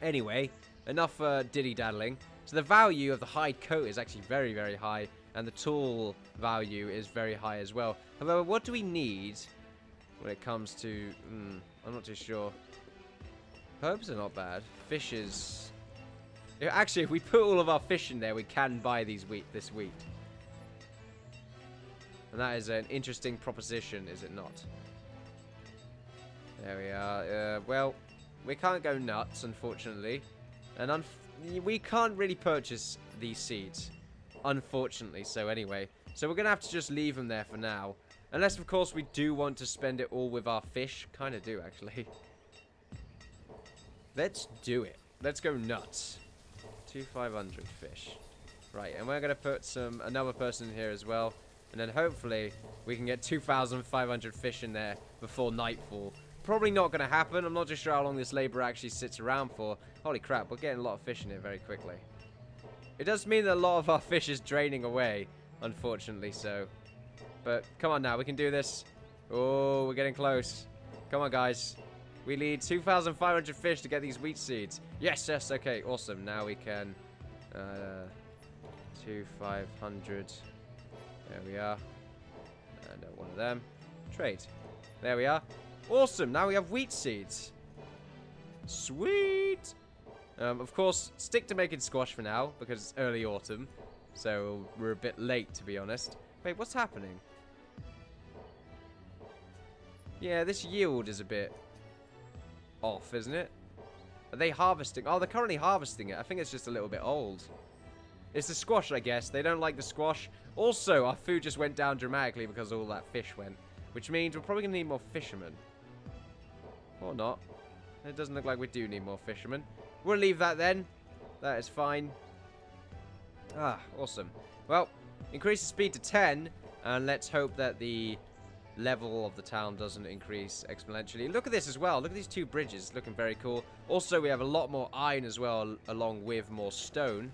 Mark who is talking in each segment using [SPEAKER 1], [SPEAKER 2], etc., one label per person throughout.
[SPEAKER 1] Anyway, enough dilly-daddling. So the value of the hide coat is actually very, very high, and the tool value is very high as well. However, what do we need when it comes to... I'm not too sure. Herbs are not bad. Fishes... Actually, if we put all of our fish in there, we can buy this wheat. And that is an interesting proposition, is it not? There we are. Well, we can't go nuts, unfortunately. And we can't really purchase these seeds. Unfortunately, so anyway. So we're going to have to just leave them there for now. Unless, of course, we do want to spend it all with our fish. Kind of do, actually. Let's do it. Let's go nuts. 2,500 fish. Right, and we're going to put another person in here as well. And then hopefully we can get 2,500 fish in there before nightfall. Probably not going to happen. I'm not too sure how long this labor actually sits around for. Holy crap, we're getting a lot of fish in here very quickly. It does mean that a lot of our fish is draining away, unfortunately so. But come on now, we can do this. Oh, we're getting close. Come on, guys. We need 2,500 fish to get these wheat seeds. Yes, yes, okay, awesome. Now we can... 2,500. There we are. And one of them. Trade. There we are. Awesome, now we have wheat seeds. Sweet! Of course, stick to making squash for now, because it's early autumn. So we're a bit late, to be honest. Wait, what's happening? Yeah, this yield is a bit off, isn't it? Are they harvesting? Oh, they're currently harvesting it. I think it's just a little bit old. It's the squash, I guess. They don't like the squash. Also, our food just went down dramatically because all that fish went. Which means we're probably going to need more fishermen. Or not. It doesn't look like we do need more fishermen. We'll leave that then. That is fine. Ah, awesome. Well, increase the speed to 10. And let's hope that the level of the town doesn't increase exponentially. Look at this as well. Look at these two bridges. Looking very cool. Also, we have a lot more iron as well, along with more stone.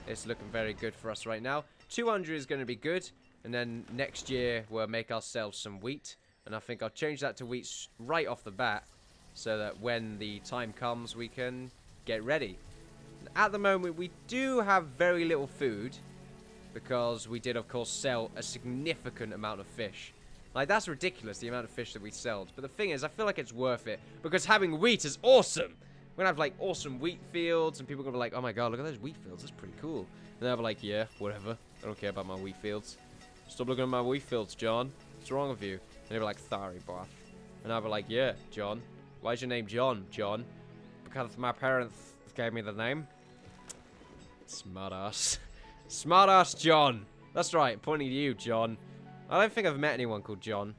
[SPEAKER 1] It's looking very good for us right now. 200 is going to be good. And then next year, we'll make ourselves some wheat. And I think I'll change that to wheat right off the bat. So that when the time comes, we can get ready. At the moment, we do have very little food. Because we did, of course, sell a significant amount of fish. Like, that's ridiculous, the amount of fish that we sold. But the thing is, I feel like it's worth it. Because having wheat is awesome. We're going to have, like, awesome wheat fields. And people are going to be like, oh my god, look at those wheat fields. That's pretty cool. And they'll be like, yeah, whatever. I don't care about my wheat fields. Stop looking at my wheat fields, John. What's wrong with you? And they'll be like, sorry, boss. And I'll be like, yeah, John. Why is your name John, John? Because my parents gave me the name. Smartass. Smartass John. That's right, pointing to you, John. I don't think I've met anyone called John.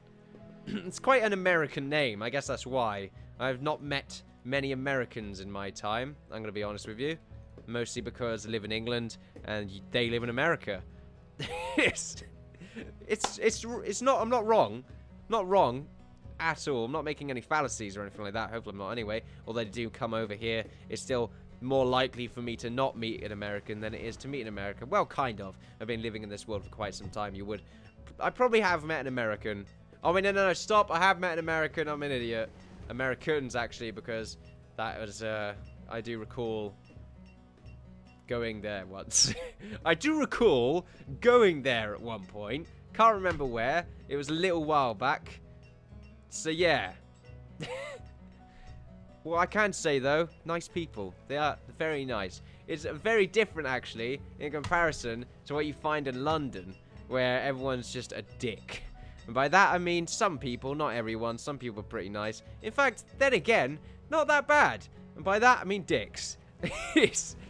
[SPEAKER 1] It's quite an American name. I guess that's why. I've not met many Americans in my time. I'm going to be honest with you. Mostly because I live in England and they live in America. it's not, I'm not wrong. Not wrong at all. I'm not making any fallacies or anything like that. Hopefully I'm not anyway. Although they do come over here, it's still more likely for me to not meet an American than it is to meet an American. Well, kind of. I've been living in this world for quite some time. I probably have met an American. Oh, wait, no, stop. I have met an American. I'm an idiot. Americans, actually, because that was, I do recall going there once. I do recall going there at one point. Can't remember where. It was a little while back. So, yeah. What I can say, though, nice people. They are very nice. It's very different, actually, in comparison to what you find in London, where everyone's just a dick. And by that, I mean some people, not everyone. Some people are pretty nice. In fact, then again, not that bad. And by that, I mean dicks.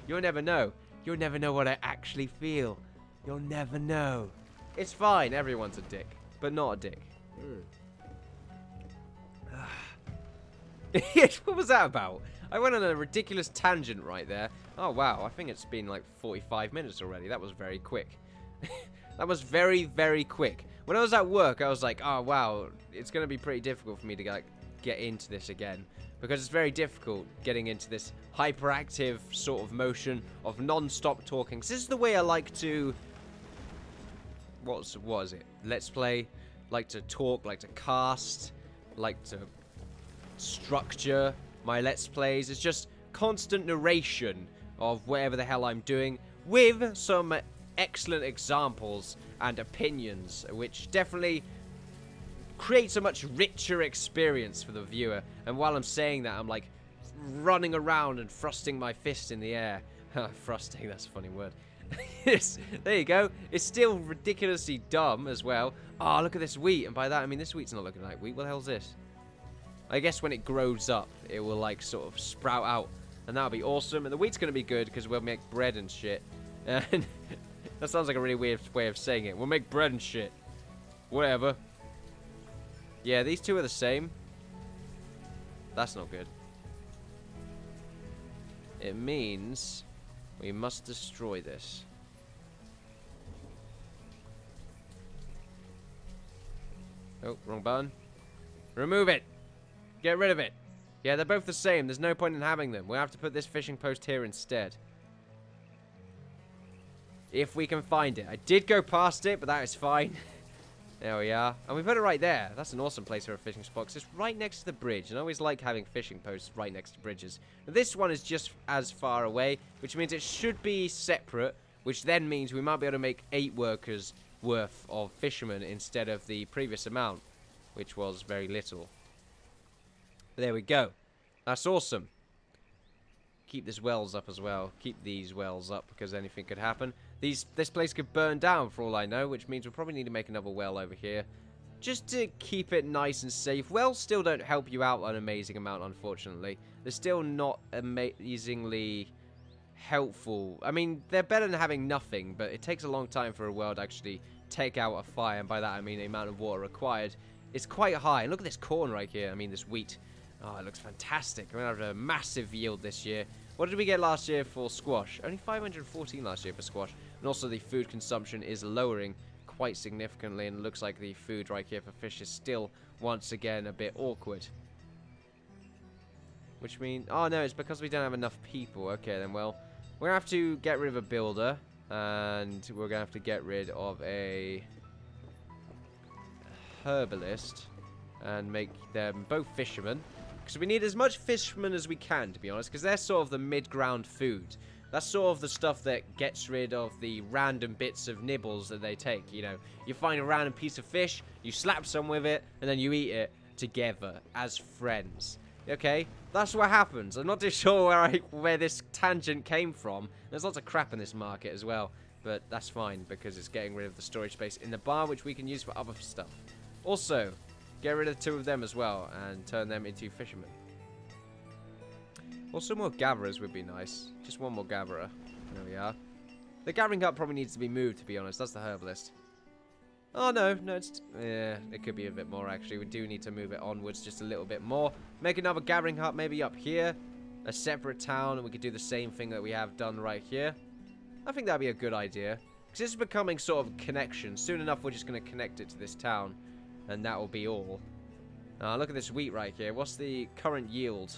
[SPEAKER 1] You'll never know. You'll never know what I actually feel. You'll never know. It's fine. Everyone's a dick. But not a dick. What was that about? I went on a ridiculous tangent right there. Oh, wow. I think it's been like 45 minutes already. That was very quick. That was very, very quick. When I was at work, I was like, oh, wow. It's going to be pretty difficult for me to get into this again. Because it's very difficult getting into this hyperactive sort of motion of non-stop talking. This is the way I like to... What is it? Let's play. Like to talk, like to cast, like to structure my Let's Plays. It's just constant narration of whatever the hell I'm doing, with some excellent examples and opinions, which definitely creates a much richer experience for the viewer. And while I'm saying that, I'm like running around and thrusting my fist in the air. Thrusting, that's a funny word. Yes, there you go. It's still ridiculously dumb as well. Oh, look at this wheat. And by that, I mean this wheat's not looking like wheat. What the hell's this? I guess when it grows up, it will like sort of sprout out. And that'll be awesome. And the wheat's going to be good because we'll make bread and shit. And that sounds like a really weird way of saying it. We'll make bread and shit. Whatever. Yeah, these two are the same. That's not good. It means we must destroy this. Oh, wrong button. Remove it. Get rid of it. Yeah, they're both the same. There's no point in having them. We'll have to put this fishing post here instead. If we can find it. I did go past it, but that is fine. There we are. And we put it right there. That's an awesome place for a fishing spot. 'Cause it's right next to the bridge. And I always like having fishing posts right next to bridges. But this one is just as far away, which means it should be separate, which then means we might be able to make 8 workers worth of fishermen instead of the previous amount, which was very little. But there we go. That's awesome. Keep this wells up as well. Keep these wells up because anything could happen. This place could burn down for all I know, which means we'll probably need to make another well over here. Just to keep it nice and safe. Wells still don't help you out an amazing amount, unfortunately. They're still not amazingly helpful. I mean, they're better than having nothing, but it takes a long time for a well to actually take out a fire. And by that, I mean the amount of water required is quite high. And look at this corn right here. I mean, this wheat. Oh, it looks fantastic. We're going to have a massive yield this year. What did we get last year for squash? Only 514 last year for squash. And also the food consumption is lowering quite significantly. And it looks like the food right here for fish is still, once again, a bit awkward. Which means... Oh, no, it's because we don't have enough people. Okay, then, well, we're going to have to get rid of a builder. And we're going to have to get rid of a herbalist. And make them both fishermen. Because we need as much fishermen as we can, to be honest. Because they're sort of the mid-ground food. That's sort of the stuff that gets rid of the random bits of nibbles that they take. You know, you find a random piece of fish, you slap some with it, and then you eat it together as friends. Okay? That's what happens. I'm not too sure where this tangent came from. There's lots of crap in this market as well. But that's fine, because it's getting rid of the storage space in the bar, which we can use for other stuff. Also... get rid of 2 of them as well and turn them into fishermen. Also, more gatherers would be nice. Just one more gatherer. There we are. The gathering hut probably needs to be moved, to be honest. That's the herbalist. Oh, no. No, it's... yeah, it could be a bit more, actually. We do need to move it onwards just a little bit more. Make another gathering hut maybe up here. A separate town, and we could do the same thing that we have done right here. I think that'd be a good idea. Because this is becoming sort of a connection. Soon enough, we're just going to connect it to this town. And that will be all. Look at this wheat right here. What's the current yield?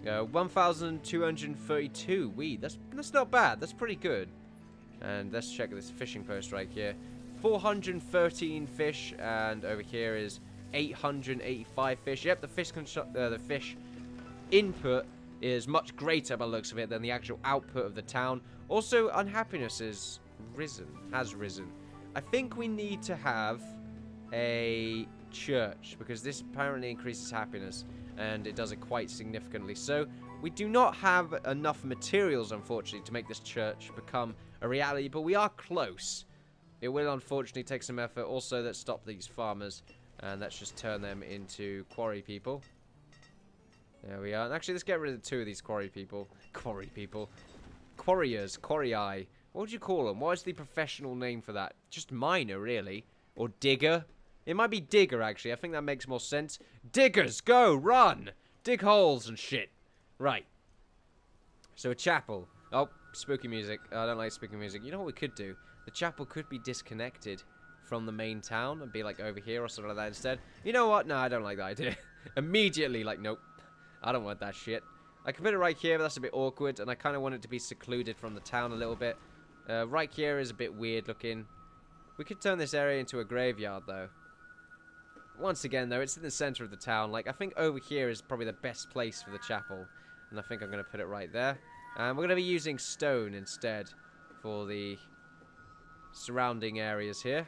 [SPEAKER 1] 1,232 wheat. That's not bad. That's pretty good. And let's check this fishing post right here. 413 fish. And over here is 885 fish. Yep, the fish input is much greater by the looks of it than the actual output of the town. Also, unhappiness has risen. I think we need to have a church because this apparently increases happiness and it does it quite significantly. So we do not have enough materials, unfortunately, to make this church become a reality, but we are close. It will unfortunately take some effort. Also, let's stop these farmers and let's just turn them into quarry people. There we are. And actually, let's get rid of 2 of these quarry people. Quarriers. Quarry-eye. What would you call them? What is the professional name for that? Just miner, really. Or digger. It might be digger, actually. I think that makes more sense. Diggers, go, run! Dig holes and shit. Right. So a chapel. Oh, spooky music. I don't like spooky music. You know what we could do? The chapel could be disconnected from the main town and be like over here or something like that instead. You know what? No, I don't like that idea. Immediately, like, nope. I don't want that shit. I can put it right here, but that's a bit awkward. And I kind of want it to be secluded from the town a little bit. Right here is a bit weird looking. We could turn this area into a graveyard, though. Once again, though, it's in the center of the town. Like, I think over here is probably the best place for the chapel. And I think I'm going to put it right there. And we're going to be using stone instead for the surrounding areas here.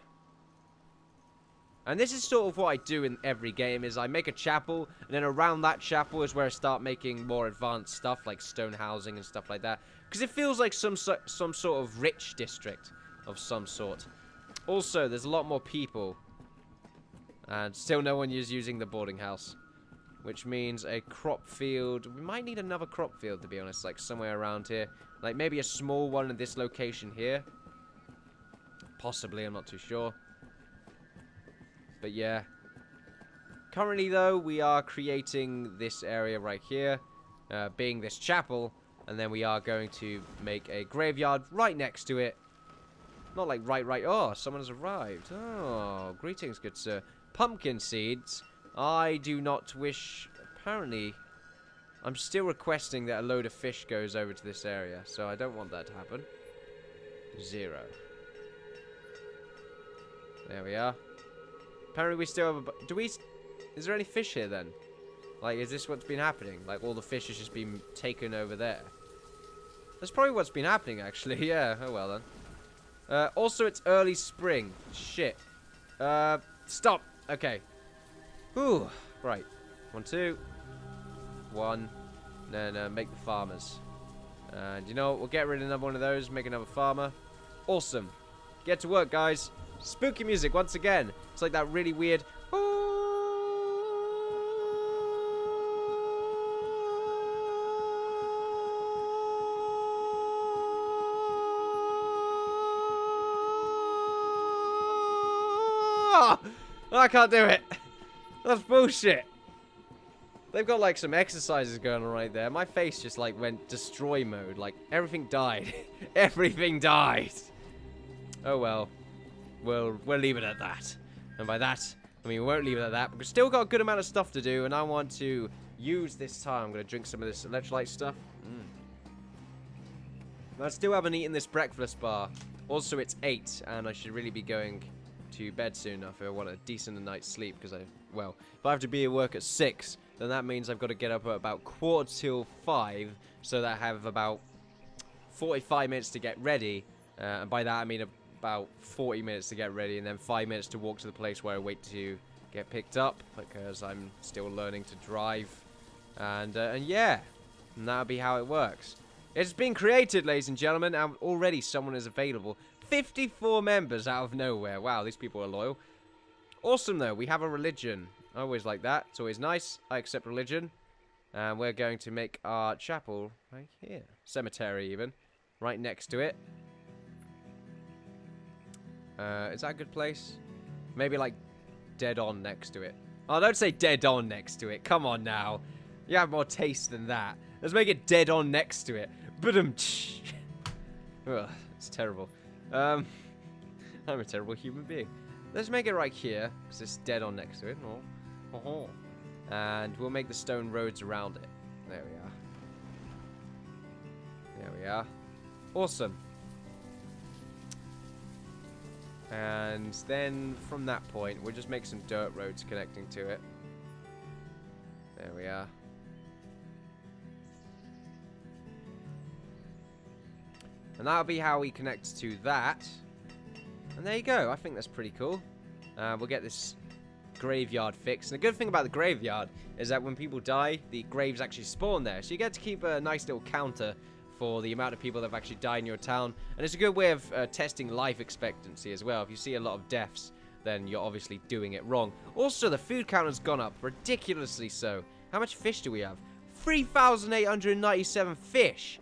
[SPEAKER 1] And this is sort of what I do in every game, is I make a chapel, and then around that chapel is where I start making more advanced stuff, like stone housing and stuff like that. Because it feels like some sort of rich district of some sort. Also, there's a lot more people. And still no one is using the boarding house. Which means a crop field. We might need another crop field, to be honest, like somewhere around here. Like maybe a small one in this location here. Possibly, I'm not too sure. But yeah. Currently, though, we are creating this area right here, being this chapel, and then we are going to make a graveyard right next to it. Not like right. Oh, someone has arrived. Oh, greetings, good sir. Pumpkin seeds. I do not wish. Apparently, I'm still requesting that a load of fish goes over to this area, so I don't want that to happen. 0. There we are. Apparently we still have a... Is there any fish here then? Like, is this what's been happening? Like, all the fish has just been taken over there. That's probably what's been happening, actually. Yeah, oh well then. Also, it's early spring. Shit. Stop. Okay. Whew. Right. 1, 2. 1. Then, make the farmers. And, you know what? We'll get rid of another one of those. Make another farmer. Awesome. Get to work, guys. Spooky music once again. It's like that really weird. I can't do it. That's bullshit. They've got like some exercises going on right there. My face just like went destroy mode. Like everything died. Everything died. Oh well. We'll leave it at that. And by that, I mean we won't leave it at that. But we've still got a good amount of stuff to do, and I want to use this time. I'm going to drink some of this electrolyte stuff. I still haven't eaten this breakfast bar. Also, it's 8, and I should really be going to bed soon if I want a decent night's sleep. Because well, if I have to be at work at 6, then that means I've got to get up at about 4:45, so that I have about 45 minutes to get ready. And by that I mean about 40 minutes to get ready, and then 5 minutes to walk to the place where I wait to get picked up, because I'm still learning to drive. And yeah, and that'll be how it works. It's been created, ladies and gentlemen, and already someone is available. 54 members out of nowhere. Wow, these people are loyal. Awesome, though. We have a religion. I always like that. It's always nice. I accept religion. And we're going to make our chapel right here. Cemetery, even. Right next to it. Is that a good place? Maybe, like, dead on next to it. Oh, don't say dead on next to it. Come on, now. You have more taste than that. Let's make it dead on next to it. Ugh, it's terrible. I'm a terrible human being. Let's make it right here, because it's dead on next to it. And we'll make the stone roads around it. There we are. There we are. Awesome. And then from that point, we'll just make some dirt roads connecting to it. There we are. And that'll be how we connect to that. And there you go. I think that's pretty cool. We'll get this graveyard fixed. And the good thing about the graveyard is that when people die, the graves actually spawn there. So you get to keep a nice little counter for the amount of people that have actually died in your town. And it's a good way of testing life expectancy as well. If you see a lot of deaths, then you're obviously doing it wrong. Also, the food count has gone up ridiculously so. How much fish do we have? 3,897 fish.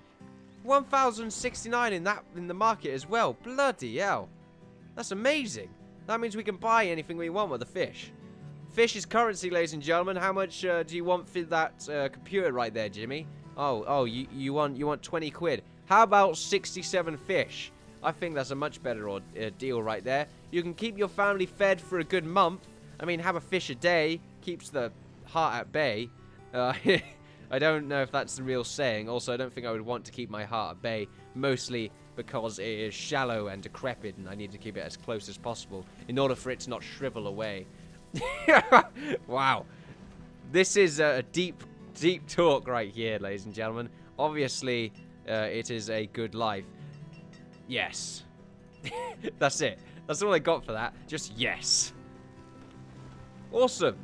[SPEAKER 1] 1,069 in the market as well. Bloody hell. That's amazing. That means we can buy anything we want with the fish. Fish is currency, ladies and gentlemen. How much do you want for that computer right there, Jimmy? Oh, you want 20 quid. How about 67 fish? I think that's a much better deal right there. You can keep your family fed for a good month. I mean, have a fish a day. Keeps the heart at bay. I don't know if that's the real saying. Also, I don't think I would want to keep my heart at bay. Mostly because it is shallow and decrepit, and I need to keep it as close as possible in order for it to not shrivel away. Wow. This is a deep deep talk right here, ladies and gentlemen. Obviously, it is a good life. Yes. That's it. That's all I got for that. Just yes. Awesome.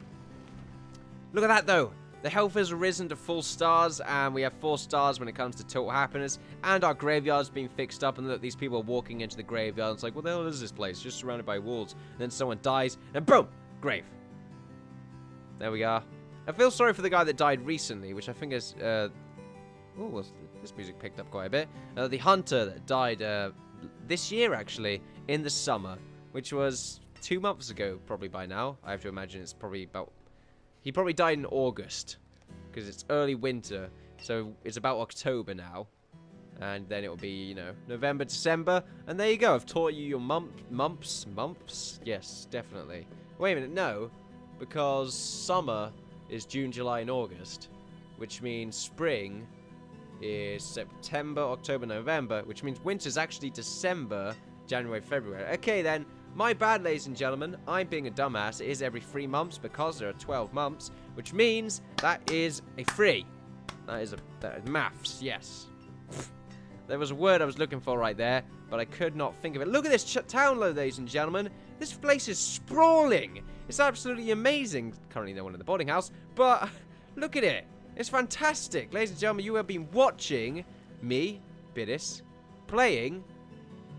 [SPEAKER 1] Look at that, though. The health has risen to 4 stars, and we have 4 stars when it comes to total happiness. And our graveyard's been fixed up, and look, these people are walking into the graveyard. It's like, what the hell is this place? Just surrounded by walls. And then someone dies, and boom! Grave. There we are. I feel sorry for the guy that died recently, which I think is... oh, well, this music picked up quite a bit. The hunter that died this year, actually, in the summer, which was 2 months ago, probably by now. I have to imagine it's probably about... He probably died in August, because it's early winter, so it's about October now. And then it will be, you know, November, December, and there you go. I've taught you your months? Yes, definitely. Wait a minute, no, because summer is June, July, and August, which means spring is September, October, November, which means winter's actually December, January, February. Okay, then. My bad, ladies and gentlemen. I'm being a dumbass. It is every 3 months because there are 12 months, which means that is a 3. That is maths, yes. There was a word I was looking for right there, but I could not think of it. Look at this town, ladies and gentlemen. This place is sprawling. It's absolutely amazing. Currently no one in the boarding house, but look at it. It's fantastic. Ladies and gentlemen, you have been watching me, Biddiss, playing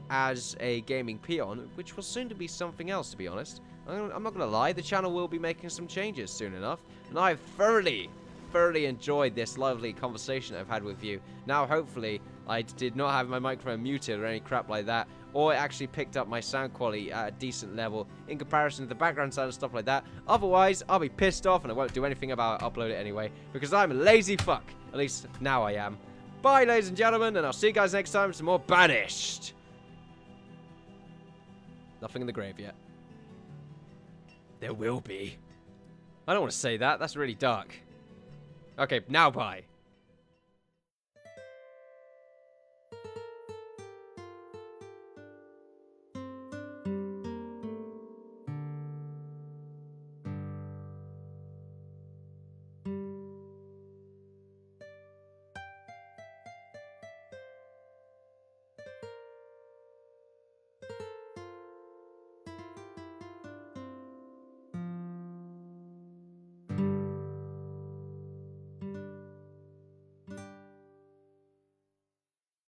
[SPEAKER 1] as a gaming peon, which will soon to be something else, to be honest. I'm not going to lie, the channel will be making some changes soon enough, and I've thoroughly enjoyed this lovely conversation I've had with you. Now, hopefully, I did not have my microphone muted or any crap like that, or it actually picked up my sound quality at a decent level in comparison to the background sound and stuff like that. Otherwise, I'll be pissed off and I won't do anything about it, upload it anyway, because I'm a lazy fuck. At least, now I am. Bye, ladies and gentlemen, and I'll see you guys next time for some more Banished. Nothing in the grave yet. There will be. I don't want to say that. That's really dark. Okay, now bye.